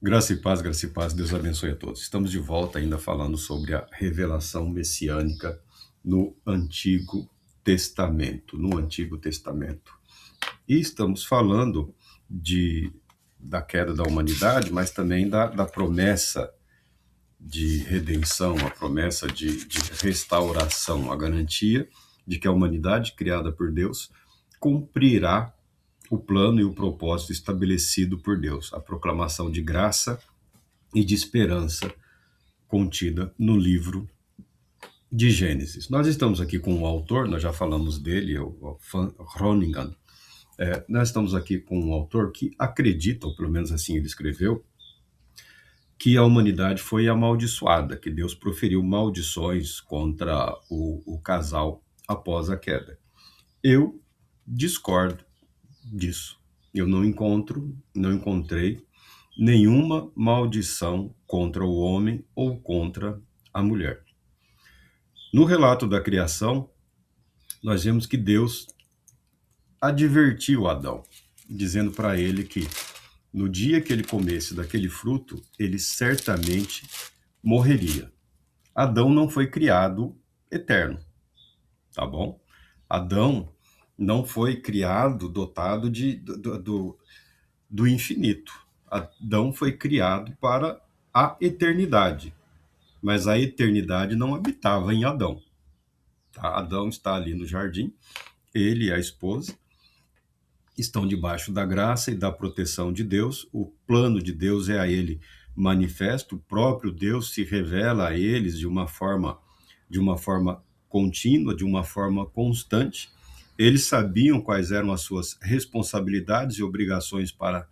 Graça e paz, Deus abençoe a todos. Estamos de volta ainda falando sobre a revelação messiânica no Antigo Testamento, E estamos falando de, da queda da humanidade, mas também da promessa de redenção, a promessa de restauração, a garantia de que a humanidade criada por Deus cumprirá o plano e o propósito estabelecido por Deus, a proclamação de graça e de esperança contida no livro de Gênesis. Nós estamos aqui com o autor, nós já falamos dele, o Van Groningen. Nós estamos aqui com um autor que acredita, ou pelo menos assim ele escreveu, que a humanidade foi amaldiçoada, que Deus proferiu maldições contra o casal após a queda. Eu discordo disso. Eu não encontrei nenhuma maldição contra o homem ou contra a mulher. No relato da criação, nós vemos que Deus advertiu Adão, dizendo para ele que no dia que ele comesse daquele fruto, ele certamente morreria. Adão não foi criado eterno, tá bom? Adão não foi criado dotado do infinito. Adão foi criado para a eternidade, mas a eternidade não habitava em Adão. Tá? Adão está ali no jardim, ele e a esposa estão debaixo da graça e da proteção de Deus. O plano de Deus é a ele manifesto, o próprio Deus se revela a eles de uma forma contínua, de uma forma constante. Eles sabiam quais eram as suas responsabilidades e obrigações para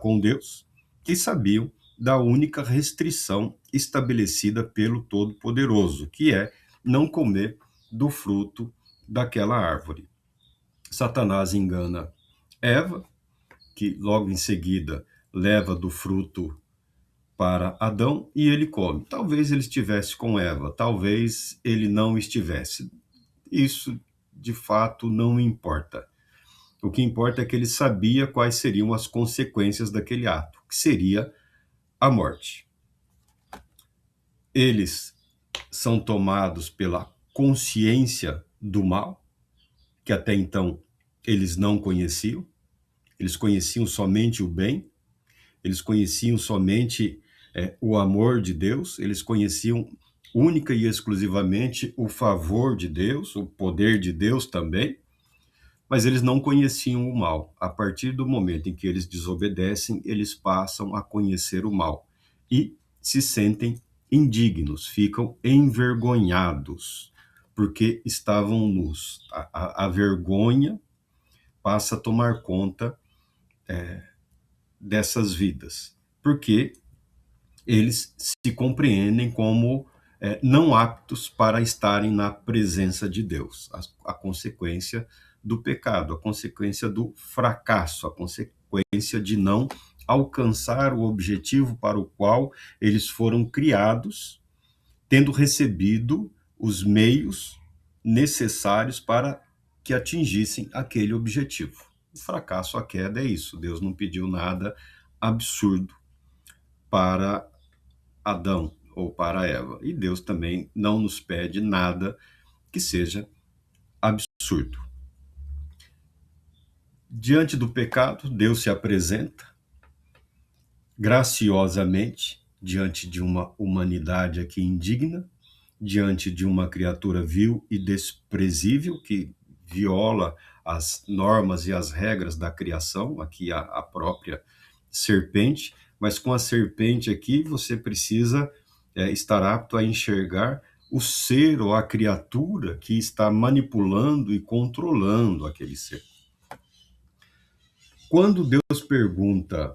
com Deus, e sabiam da única restrição estabelecida pelo Todo-Poderoso, que é não comer do fruto daquela árvore. Satanás engana Eva, que logo em seguida leva do fruto para Adão e ele come. Talvez ele estivesse com Eva, talvez ele não estivesse. Isso, de fato, não importa. O que importa é que ele sabia quais seriam as consequências daquele ato, que seria a morte. Eles são tomados pela consciência do mal, que até então eles não conheciam. Eles conheciam somente o bem, eles conheciam somente o amor de Deus, eles conheciam única e exclusivamente o favor de Deus, o poder de Deus também, mas eles não conheciam o mal. A partir do momento em que eles desobedecem, eles passam a conhecer o mal e se sentem indignos, ficam envergonhados, porque estavam nus. A vergonha passa a tomar conta dessas vidas, porque eles se compreendem como não aptos para estarem na presença de Deus. A consequência do pecado, a consequência do fracasso, a consequência de não alcançar o objetivo para o qual eles foram criados, tendo recebido os meios necessários para que atingissem aquele objetivo. O fracasso, a queda é isso. Deus não pediu nada absurdo para Adão ou para Eva. E Deus também não nos pede nada que seja absurdo. Diante do pecado, Deus se apresenta graciosamente diante de uma humanidade aqui indigna, diante de uma criatura vil e desprezível que viola as normas e as regras da criação, aqui a própria serpente, mas com a serpente aqui você precisa estar apto a enxergar o ser ou a criatura que está manipulando e controlando aquele ser. Quando Deus pergunta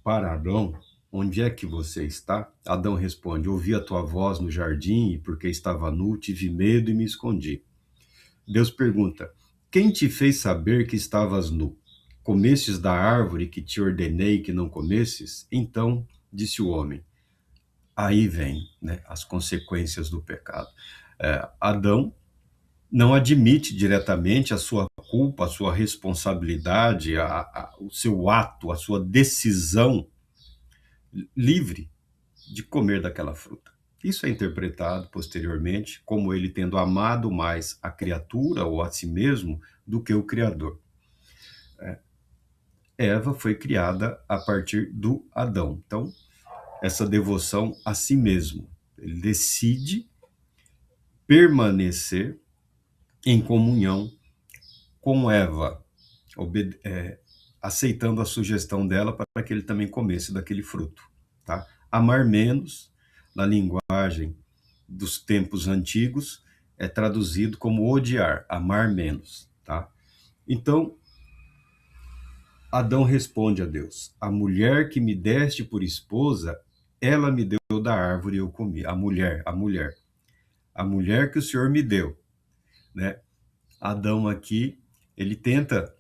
para Adão, onde é que você está? Adão responde, ouvi a tua voz no jardim e porque estava nu, tive medo e me escondi. Deus pergunta, quem te fez saber que estavas nu? Comestes da árvore que te ordenei que não comesses? Então, disse o homem, aí vem, né, as consequências do pecado. Adão não admite diretamente a sua culpa, a sua responsabilidade, o seu ato, a sua decisão livre de comer daquela fruta. Isso é interpretado posteriormente como ele tendo amado mais a criatura ou a si mesmo do que o Criador. Eva foi criada a partir do Adão. Então, essa devoção a si mesmo. Ele decide permanecer em comunhão com Eva, aceitando a sugestão dela para que ele também comesse daquele fruto. Tá? Amar menos, na linguagem dos tempos antigos, é traduzido como odiar, amar menos. Tá? Então, Adão responde a Deus: a mulher que me deste por esposa, ela me deu da árvore e eu comi. A mulher que o Senhor me deu, né? Adão aqui, ele tenta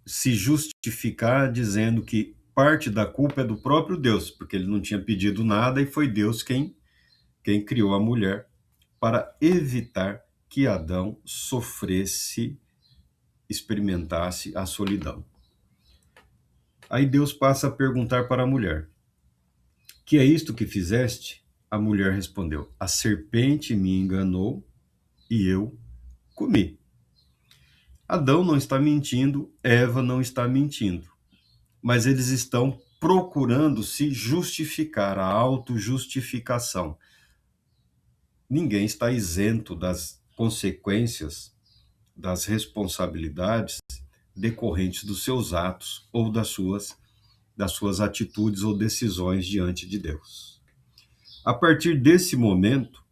se justificar dizendo que parte da culpa é do próprio Deus, porque ele não tinha pedido nada e foi Deus quem criou a mulher para evitar que Adão sofresse, experimentasse a solidão. Aí Deus passa a perguntar para a mulher: que é isto que fizeste? A mulher respondeu: a serpente me enganou e eu comi. Adão não está mentindo, Eva não está mentindo, mas eles estão procurando se justificar, a autojustificação. Ninguém está isento das consequências, das responsabilidades decorrentes dos seus atos ou das suas atitudes ou decisões diante de Deus. A partir desse momento,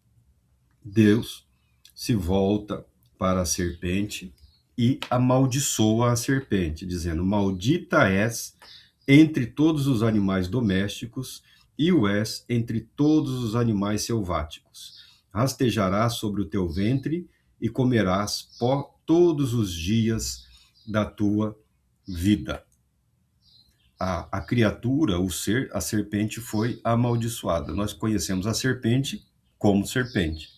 Deus se volta para a serpente e amaldiçoa a serpente, dizendo: maldita és entre todos os animais domésticos e o és entre todos os animais selváticos. Rastejarás sobre o teu ventre e comerás pó todos os dias da tua vida. A criatura, o ser, a serpente foi amaldiçoada. Nós conhecemos a serpente como serpente.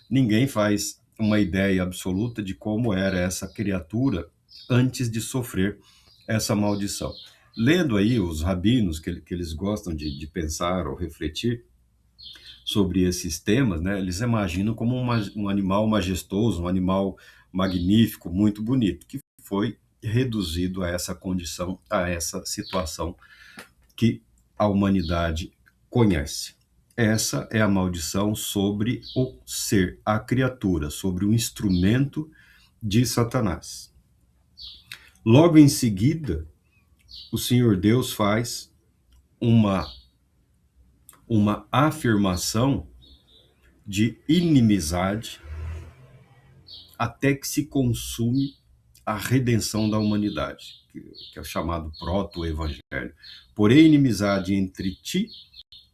Ninguém faz uma ideia absoluta de como era essa criatura antes de sofrer essa maldição. Lendo aí os rabinos, que eles gostam de pensar ou refletir sobre esses temas, né, eles imaginam como um animal majestoso, um animal magnífico, muito bonito, que foi reduzido a essa condição, a essa situação que a humanidade conhece. Essa é a maldição sobre o ser, a criatura, sobre o instrumento de Satanás. Logo em seguida, o Senhor Deus faz uma afirmação de inimizade até que se consume a redenção da humanidade, que é o chamado proto-evangelho. Porém, inimizade entre ti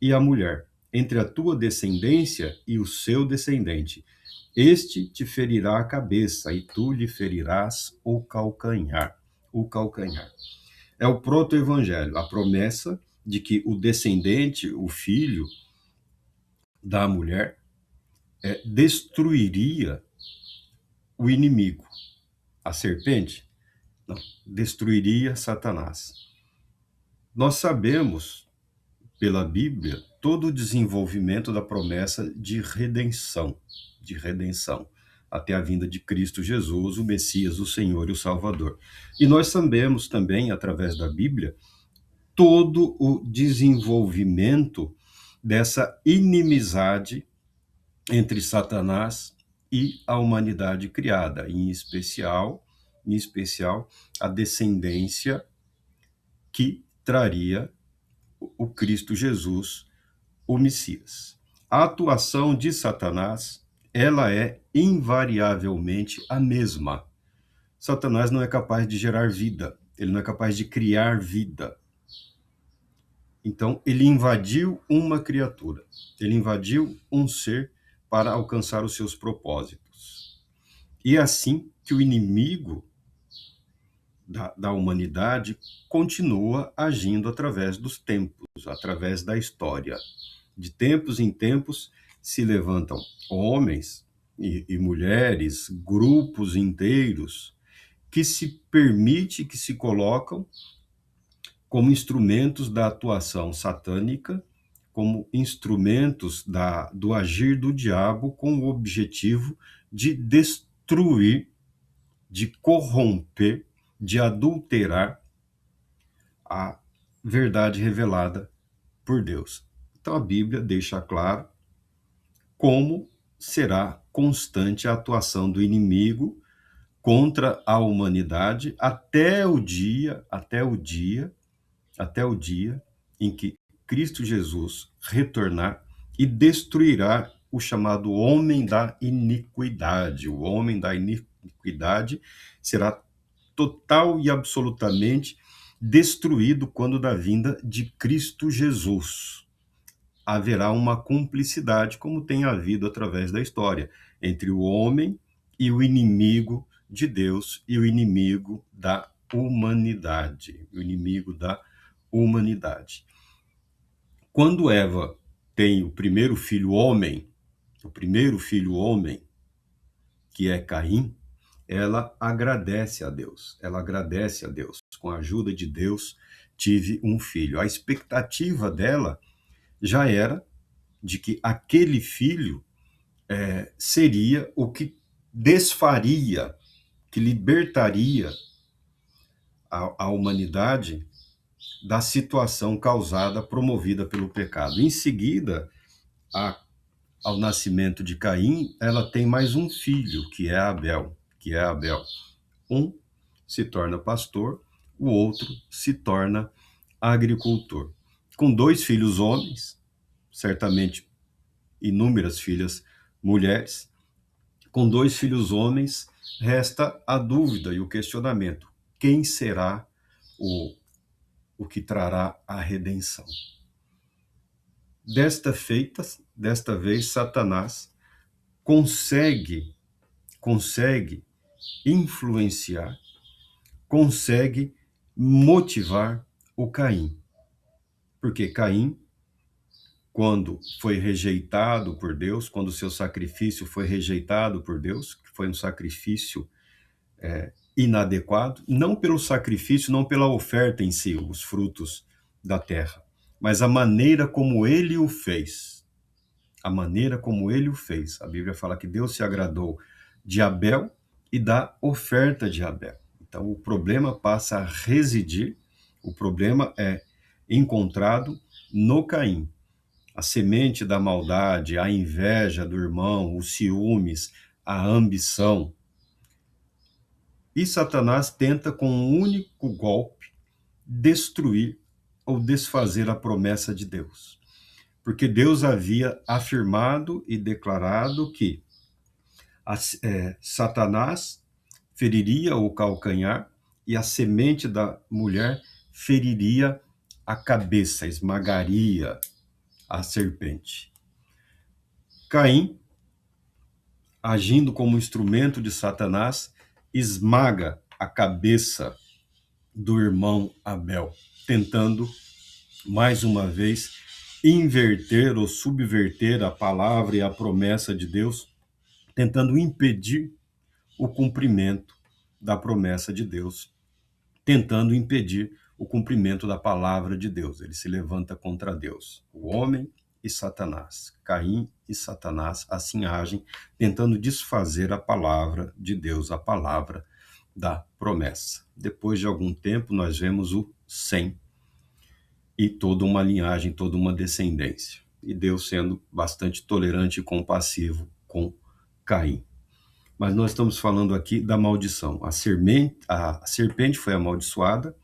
e a mulher, entre a tua descendência e o seu descendente. Este te ferirá a cabeça e tu lhe ferirás o calcanhar. O calcanhar. É o proto-evangelho, a promessa de que o descendente, o filho da mulher, destruiria o inimigo. A serpente não, destruiria Satanás. Nós sabemos, pela Bíblia, todo o desenvolvimento da promessa de redenção, até a vinda de Cristo Jesus, o Messias, o Senhor e o Salvador. E nós sabemos também, através da Bíblia, todo o desenvolvimento dessa inimizade entre Satanás e a humanidade criada, em especial a descendência que traria o Cristo Jesus, o Messias. A atuação de Satanás, ela é invariavelmente a mesma. Satanás não é capaz de gerar vida, ele não é capaz de criar vida. Então, ele invadiu uma criatura, ele invadiu um ser para alcançar os seus propósitos. E é assim que o inimigo da humanidade continua agindo através dos tempos, através da história. De tempos em tempos se levantam homens e mulheres, grupos inteiros, que se colocam como instrumentos da atuação satânica, como instrumentos do agir do diabo com o objetivo de destruir, de corromper, de adulterar a verdade revelada por Deus. Então a Bíblia deixa claro como será constante a atuação do inimigo contra a humanidade até o dia em que Cristo Jesus retornar e destruirá o chamado homem da iniquidade. O homem da iniquidade será total e absolutamente destruído quando da vinda de Cristo Jesus. Haverá uma cumplicidade, como tem havido através da história, entre o homem e o inimigo de Deus e o inimigo da humanidade. O inimigo da humanidade. Quando Eva tem o primeiro filho homem, que é Caim, ela agradece a Deus. Ela agradece a Deus. Com a ajuda de Deus, tive um filho. A expectativa dela já era de que aquele filho seria o que desfaria, que libertaria a humanidade da situação causada, promovida pelo pecado. Em seguida, ao nascimento de Caim, ela tem mais um filho, que é Abel. Um se torna pastor, o outro se torna agricultor. Com 2 filhos homens, certamente inúmeras filhas mulheres, com 2 filhos homens, resta a dúvida e o questionamento: quem será o que trará a redenção? Desta vez, Satanás consegue influenciar, consegue motivar o Caim. Porque Caim, quando foi rejeitado por Deus, quando o seu sacrifício foi rejeitado por Deus, que foi um sacrifício inadequado, não pelo sacrifício, não pela oferta em si, os frutos da terra, mas a maneira como ele o fez. A maneira como ele o fez. A Bíblia fala que Deus se agradou de Abel e da oferta de Abel. Então o problema passa a residir, o problema é encontrado no Caim. A semente da maldade, a inveja do irmão, os ciúmes, a ambição. E Satanás tenta, com um único golpe, destruir ou desfazer a promessa de Deus. Porque Deus havia afirmado e declarado que Satanás feriria o calcanhar e a semente da mulher feriria a cabeça, esmagaria a serpente. Caim, agindo como instrumento de Satanás, esmaga a cabeça do irmão Abel, tentando, mais uma vez, inverter ou subverter a palavra e a promessa de Deus, tentando impedir o cumprimento da promessa de Deus, tentando impedir o cumprimento da palavra de Deus. Ele se levanta contra Deus. O homem e Satanás, Caim e Satanás, assim agem, tentando desfazer a palavra de Deus, a palavra da promessa. Depois de algum tempo, nós vemos o Sem e toda uma linhagem, toda uma descendência. E Deus sendo bastante tolerante e compassivo com Caim. Mas nós estamos falando aqui da maldição. A serpente foi amaldiçoada,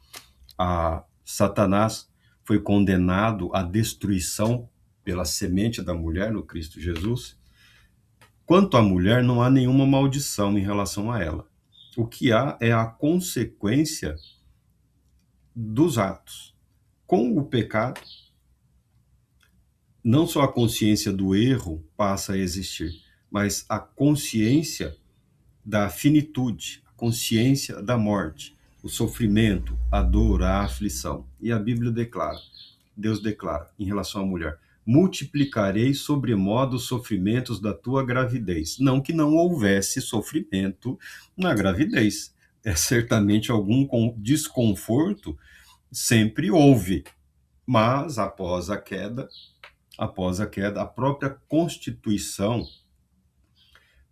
a Satanás foi condenado à destruição pela semente da mulher no Cristo Jesus. Quanto à mulher, não há nenhuma maldição em relação a ela. O que há é a consequência dos atos. Com o pecado, não só a consciência do erro passa a existir, mas a consciência da finitude, a consciência da morte, o sofrimento, a dor, a aflição. E a Bíblia declara, Deus declara em relação à mulher: multiplicarei sobremodo os sofrimentos da tua gravidez. Não que não houvesse sofrimento na gravidez. É certamente algum desconforto sempre houve, mas após a queda, a própria constituição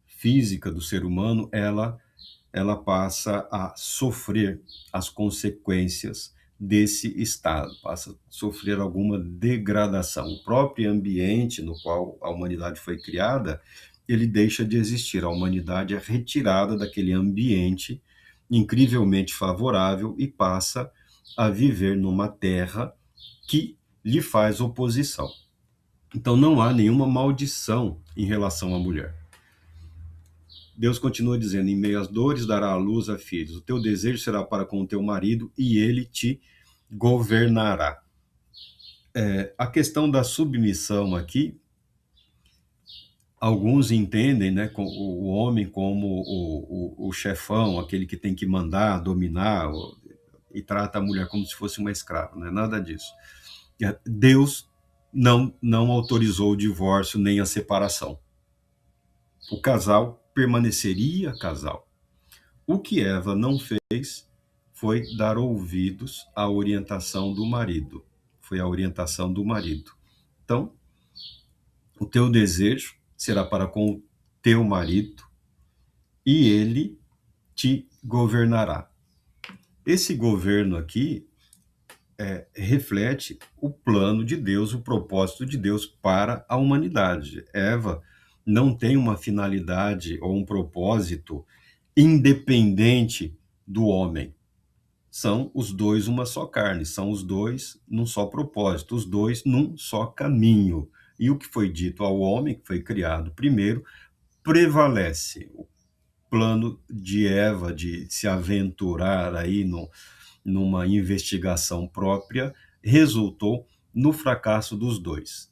física do ser humano, ela passa a sofrer as consequências desse estado, passa a sofrer alguma degradação. O próprio ambiente no qual a humanidade foi criada, ele deixa de existir. A humanidade é retirada daquele ambiente incrivelmente favorável e passa a viver numa terra que lhe faz oposição. Então não há nenhuma maldição em relação à mulher. Deus continua dizendo: em meio às dores dará a luz a filhos. O teu desejo será para com o teu marido e ele te governará. A questão da submissão aqui, alguns entendem, né, o homem como o chefão, aquele que tem que mandar, dominar, e trata a mulher como se fosse uma escrava. Não é nada disso. Deus não autorizou o divórcio nem a separação. O casal permaneceria casal. O que Eva não fez foi dar ouvidos à orientação do marido. Foi a orientação do marido. Então, o teu desejo será para com o teu marido e ele te governará. Esse governo aqui reflete o plano de Deus, o propósito de Deus para a humanidade. Eva não tem uma finalidade ou um propósito independente do homem. São os dois uma só carne, são os dois num só propósito, os dois num só caminho. E o que foi dito ao homem, que foi criado primeiro, prevalece. O plano de Eva de se aventurar aí numa investigação própria resultou no fracasso dos dois,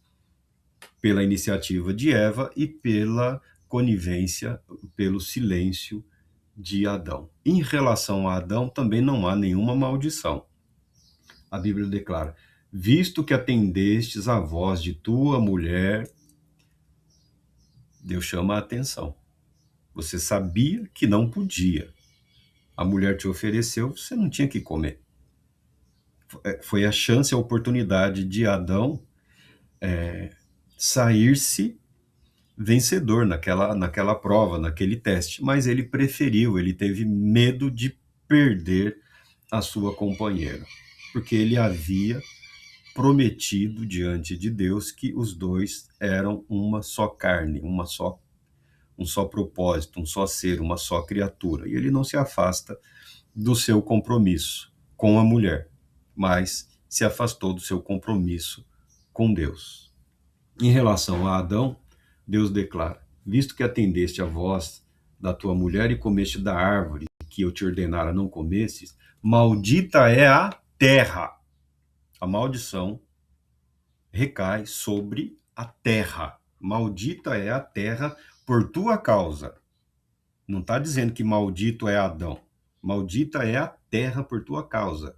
pela iniciativa de Eva e pela conivência, pelo silêncio de Adão. Em relação a Adão, também não há nenhuma maldição. A Bíblia declara: visto que atendestes à voz de tua mulher, Deus chama a atenção. Você sabia que não podia. A mulher te ofereceu, você não tinha que comer. Foi a chance, a oportunidade de Adão sair-se vencedor naquela prova, naquele teste. Mas ele preferiu, ele teve medo de perder a sua companheira, porque ele havia prometido diante de Deus que os dois eram uma só carne, um só propósito, um só ser, uma só criatura. E ele não se afasta do seu compromisso com a mulher, mas se afastou do seu compromisso com Deus. Em relação a Adão, Deus declara: visto que atendeste a voz da tua mulher e comeste da árvore que eu te ordenara não comesses, maldita é a terra. A maldição recai sobre a terra. Maldita é a terra por tua causa. Não está dizendo que maldito é Adão. Maldita é a terra por tua causa.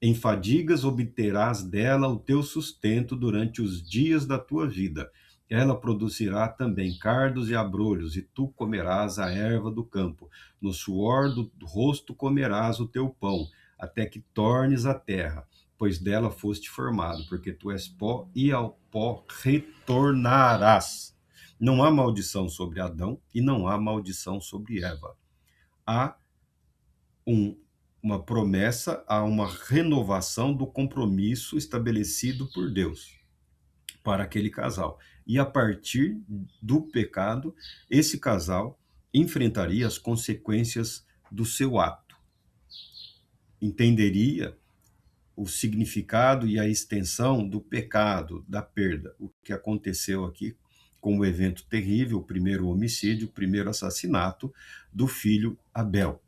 Em fadigas obterás dela o teu sustento durante os dias da tua vida. Ela produzirá também cardos e abrolhos, e tu comerás a erva do campo. No suor do rosto comerás o teu pão, até que tornes a terra, pois dela foste formado, porque tu és pó e ao pó retornarás. Não há maldição sobre Adão e não há maldição sobre Eva. Há uma promessa, há uma renovação do compromisso estabelecido por Deus para aquele casal. E a partir do pecado, esse casal enfrentaria as consequências do seu ato. Entenderia o significado e a extensão do pecado, da perda. O que aconteceu aqui com o evento terrível, o primeiro homicídio, o primeiro assassinato do filho Abel.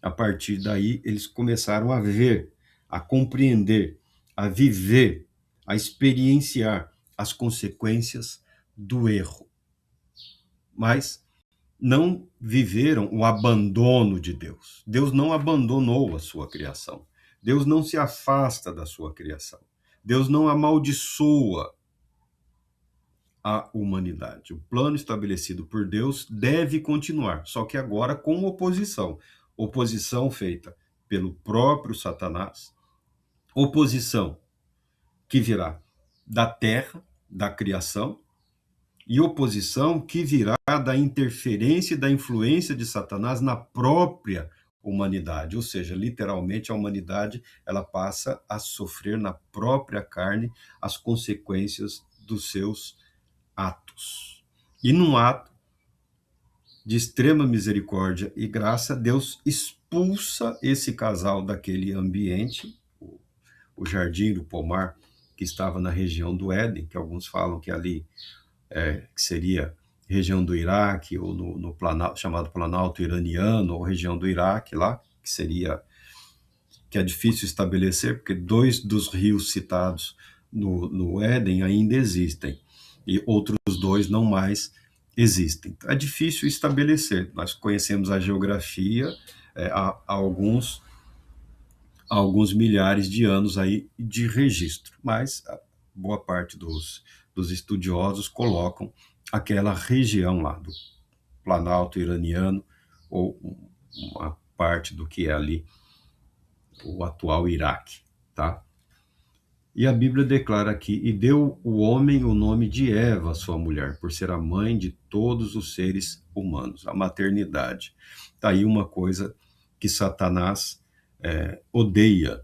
A partir daí, eles começaram a ver, a compreender, a viver, a experienciar as consequências do erro. Mas não viveram o abandono de Deus. Deus não abandonou a sua criação. Deus não se afasta da sua criação. Deus não amaldiçoa a humanidade. O plano estabelecido por Deus deve continuar, só que agora com oposição. Oposição feita pelo próprio Satanás, oposição que virá da terra, da criação, e oposição que virá da interferência e da influência de Satanás na própria humanidade, ou seja, literalmente a humanidade ela passa a sofrer na própria carne as consequências dos seus atos. E num ato de extrema misericórdia e graça, Deus expulsa esse casal daquele ambiente, o jardim do pomar que estava na região do Éden, que alguns falam que ali que seria região do Iraque, ou no planalto, chamado Planalto Iraniano, ou região do Iraque lá, que é difícil estabelecer, porque 2 dos rios citados no Éden ainda existem, e outros 2 não mais existem. Então, é difícil estabelecer. Nós conhecemos a geografia há alguns milhares de anos aí de registro, mas a boa parte dos estudiosos colocam aquela região lá do Planalto Iraniano, ou uma parte do que é ali o atual Iraque, tá? E a Bíblia declara aqui: e deu o homem o nome de Eva, sua mulher, por ser a mãe de todos os seres humanos, a maternidade. Tá aí uma coisa que Satanás odeia,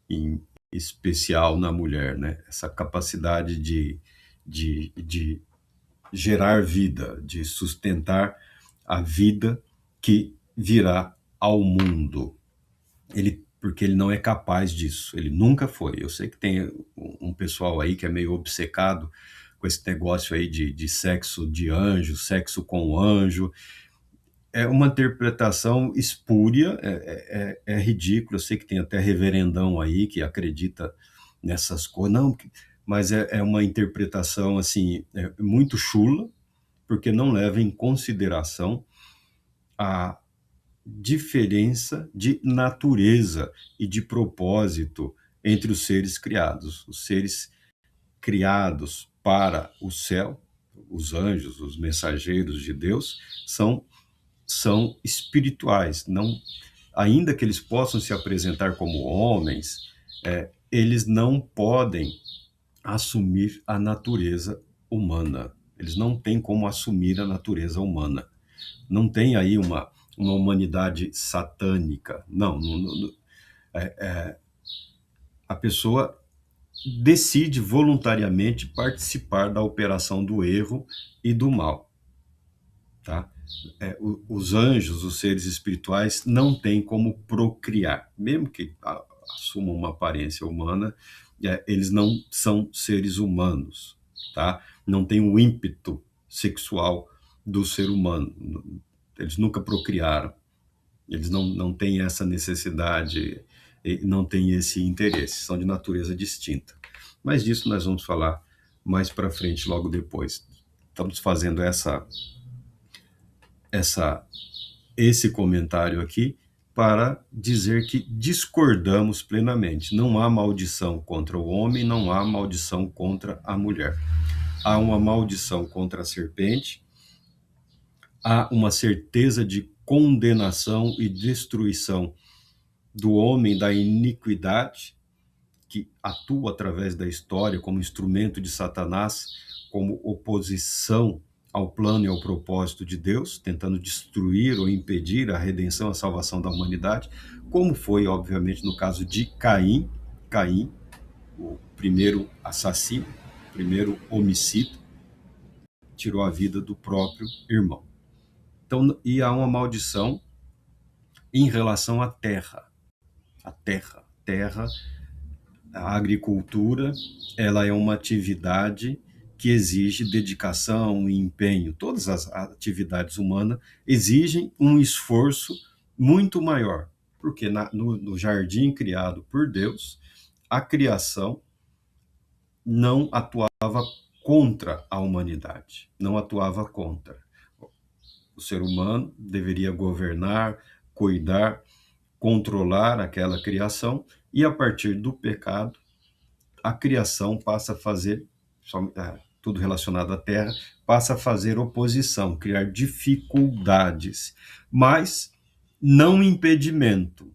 em especial na mulher, né? Essa capacidade de gerar vida, de sustentar a vida que virá ao mundo. Porque ele não é capaz disso, ele nunca foi. Eu sei que tem um pessoal aí que é meio obcecado com esse negócio aí de sexo de anjo, sexo com anjo. É uma interpretação espúria, é ridículo. Eu sei que tem até reverendão aí que acredita nessas coisas, não, mas é uma interpretação assim, muito chula, porque não leva em consideração a diferença de natureza e de propósito entre os seres criados. Os seres criados para o céu, os anjos, os mensageiros de Deus, são espirituais. Não, ainda que eles possam se apresentar como homens, eles não podem assumir a natureza humana. Eles não têm como assumir a natureza humana. Não tem aí uma humanidade satânica. Não. A pessoa decide voluntariamente participar da operação do erro e do mal. Tá? Os anjos, os seres espirituais, não têm como procriar. Mesmo que assumam uma aparência humana, eles não são seres humanos. Tá? Não tem o ímpeto sexual do ser humano. Eles nunca procriaram. Eles não têm essa necessidade, não têm esse interesse. São de natureza distinta. Mas disso nós vamos falar mais para frente, logo depois. Estamos fazendo esse comentário aqui para dizer que discordamos plenamente. Não há maldição contra o homem, não há maldição contra a mulher. Há uma maldição contra a serpente, há uma certeza de condenação e destruição do homem da iniquidade, que atua através da história como instrumento de Satanás, como oposição ao plano e ao propósito de Deus, tentando destruir ou impedir a redenção, a salvação da humanidade, como foi, obviamente, no caso de Caim, o primeiro assassino, o primeiro homicida, tirou a vida do próprio irmão. Então, e há uma maldição em relação à terra. A terra, a agricultura, ela é uma atividade que exige dedicação e empenho. Todas as atividades humanas exigem um esforço muito maior, porque no jardim criado por Deus, a criação não atuava contra a humanidade, não atuava contra. O ser humano deveria governar, cuidar, controlar aquela criação, e a partir do pecado, a criação passa a fazer, tudo relacionado à terra, passa a fazer oposição, criar dificuldades, mas não impedimento.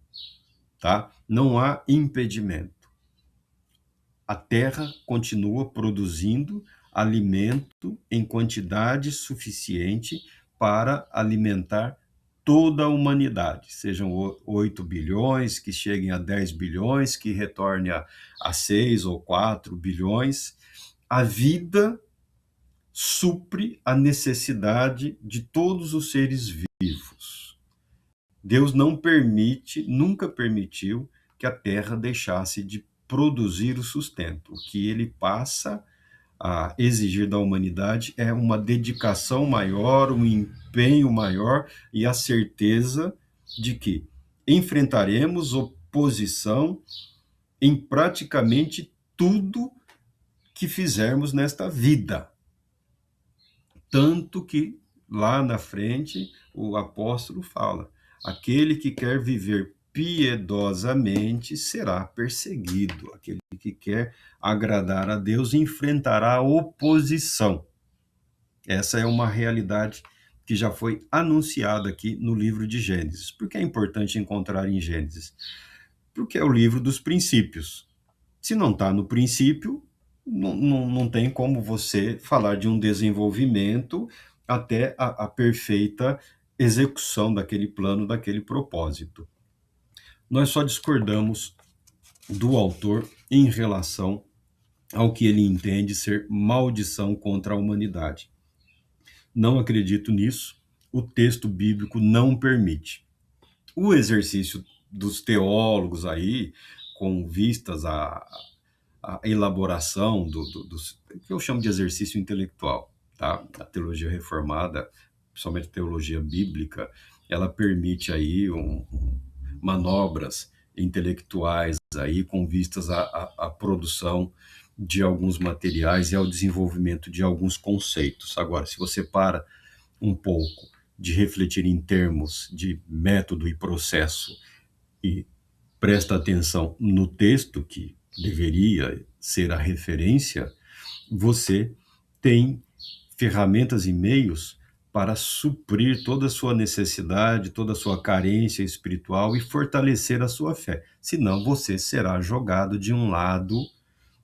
tá? Não há impedimento. A terra continua produzindo alimento em quantidade suficiente para alimentar toda a humanidade, sejam 8 bilhões, que cheguem a 10 bilhões, que retorne a 6 ou 4 bilhões. A vida supre a necessidade de todos os seres vivos. Deus não permite, nunca permitiu, que a terra deixasse de produzir o sustento. O que ele passa a exigir da humanidade é uma dedicação maior, um empenho maior e a certeza de que enfrentaremos oposição em praticamente tudo que fizermos nesta vida. Tanto que lá na frente o apóstolo fala: aquele que quer viver piedosamente será perseguido, aquele que quer agradar a Deus enfrentará oposição. Essa é uma realidade que já foi anunciada aqui no livro de Gênesis. Por que é importante encontrar em Gênesis? Porque é o livro dos princípios. Se não está no princípio, não tem como você falar de um desenvolvimento até a perfeita execução daquele plano, daquele propósito. Nós só discordamos do autor em relação ao que ele entende ser maldição contra a humanidade. Não acredito nisso, o texto bíblico não permite. O exercício dos teólogos aí, com vistas a elaboração dos que eu chamo de exercício intelectual, tá? A teologia reformada, principalmente a teologia bíblica, ela permite aí manobras intelectuais aí com vistas à produção de alguns materiais e ao desenvolvimento de alguns conceitos. Agora, se você para um pouco de refletir em termos de método e processo e presta atenção no texto, que deveria ser a referência, você tem ferramentas e meios para suprir toda a sua necessidade, toda a sua carência espiritual e fortalecer a sua fé. Senão você será jogado de um lado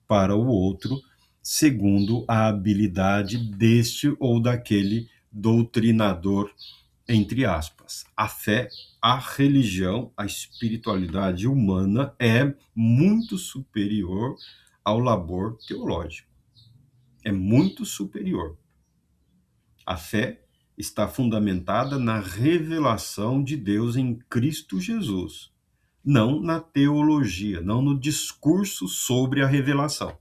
para o outro, segundo a habilidade deste ou daquele doutrinador, entre aspas. A fé, a religião, a espiritualidade humana é muito superior ao labor teológico. É muito superior. A fé está fundamentada na revelação de Deus em Cristo Jesus, não na teologia, não no discurso sobre a revelação.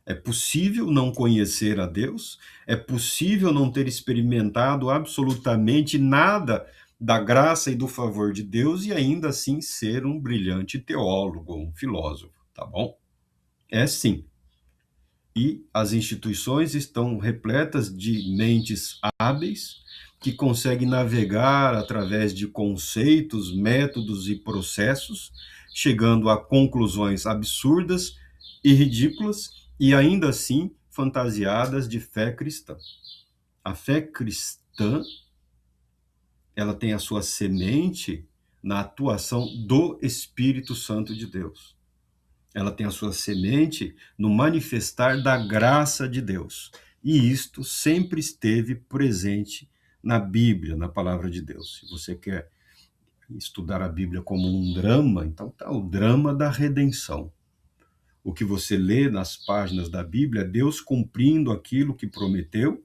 É possível não conhecer a Deus, é possível não ter experimentado absolutamente nada da graça e do favor de Deus e ainda assim ser um brilhante teólogo, um filósofo, tá bom? É sim. E as instituições estão repletas de mentes hábeis que conseguem navegar através de conceitos, métodos e processos, chegando a conclusões absurdas e ridículas e ainda assim fantasiadas de fé cristã. A fé cristã, ela tem a sua semente na atuação do Espírito Santo de Deus. Ela tem a sua semente no manifestar da graça de Deus. E isto sempre esteve presente na Bíblia, na palavra de Deus. Se você quer estudar a Bíblia como um drama, então está o drama da redenção. O que você lê nas páginas da Bíblia é Deus cumprindo aquilo que prometeu,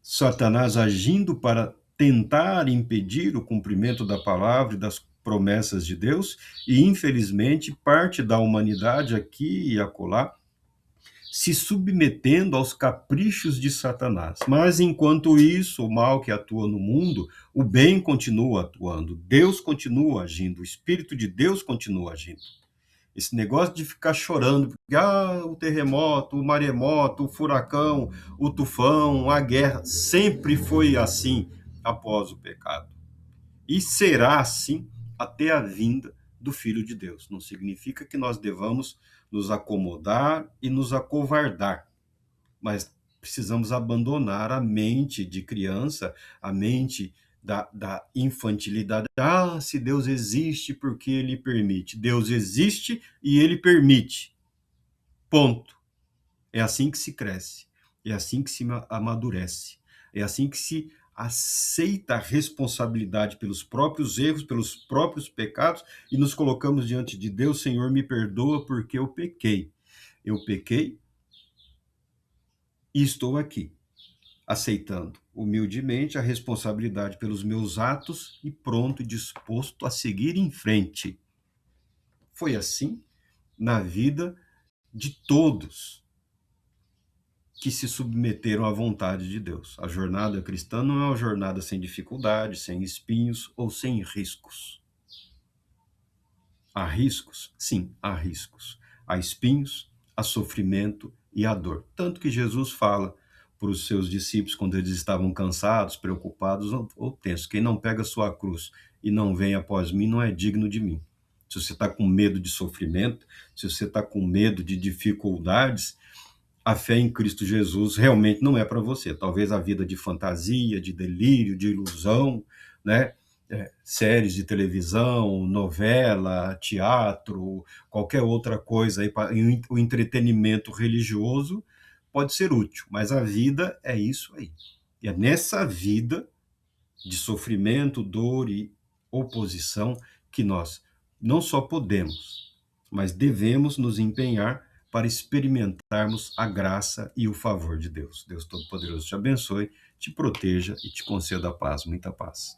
Satanás agindo para tentar impedir o cumprimento da palavra e das promessas de Deus, e infelizmente parte da humanidade aqui e acolá se submetendo aos caprichos de Satanás. Mas enquanto isso, o mal que atua no mundo, o bem continua atuando, Deus continua agindo, o Espírito de Deus continua agindo. Esse negócio de ficar chorando, porque o terremoto, o maremoto, o furacão, o tufão, a guerra, sempre foi assim após o pecado. E será assim até a vinda do Filho de Deus. Não significa que nós devamos nos acomodar e nos acovardar, mas precisamos abandonar a mente de criança, a mente da infantilidade. Ah, se Deus existe, porque ele permite. Deus existe e ele permite. Ponto. É assim que se cresce. É assim que se amadurece. É assim que se aceita a responsabilidade pelos próprios erros, pelos próprios pecados, e nos colocamos diante de Deus: Senhor, me perdoa porque eu pequei. Eu pequei e estou aqui, aceitando humildemente a responsabilidade pelos meus atos e pronto e disposto a seguir em frente. Foi assim na vida de todos que se submeteram à vontade de Deus. A jornada cristã não é uma jornada sem dificuldades, sem espinhos ou sem riscos. Há riscos? Sim, há riscos. Há espinhos, há sofrimento e há dor. Tanto que Jesus fala para os seus discípulos, quando eles estavam cansados, preocupados ou tensos: quem não pega a sua cruz e não vem após mim não é digno de mim. Se você está com medo de sofrimento, se você está com medo de dificuldades, a fé em Cristo Jesus realmente não é para você. Talvez a vida de fantasia, de delírio, de ilusão, né? Séries de televisão, novela, teatro, qualquer outra coisa aí, o entretenimento religioso pode ser útil, mas a vida é isso aí. E é nessa vida de sofrimento, dor e oposição que nós não só podemos, mas devemos nos empenhar para experimentarmos a graça e o favor de Deus. Deus Todo-Poderoso te abençoe, te proteja e te conceda a paz, muita paz.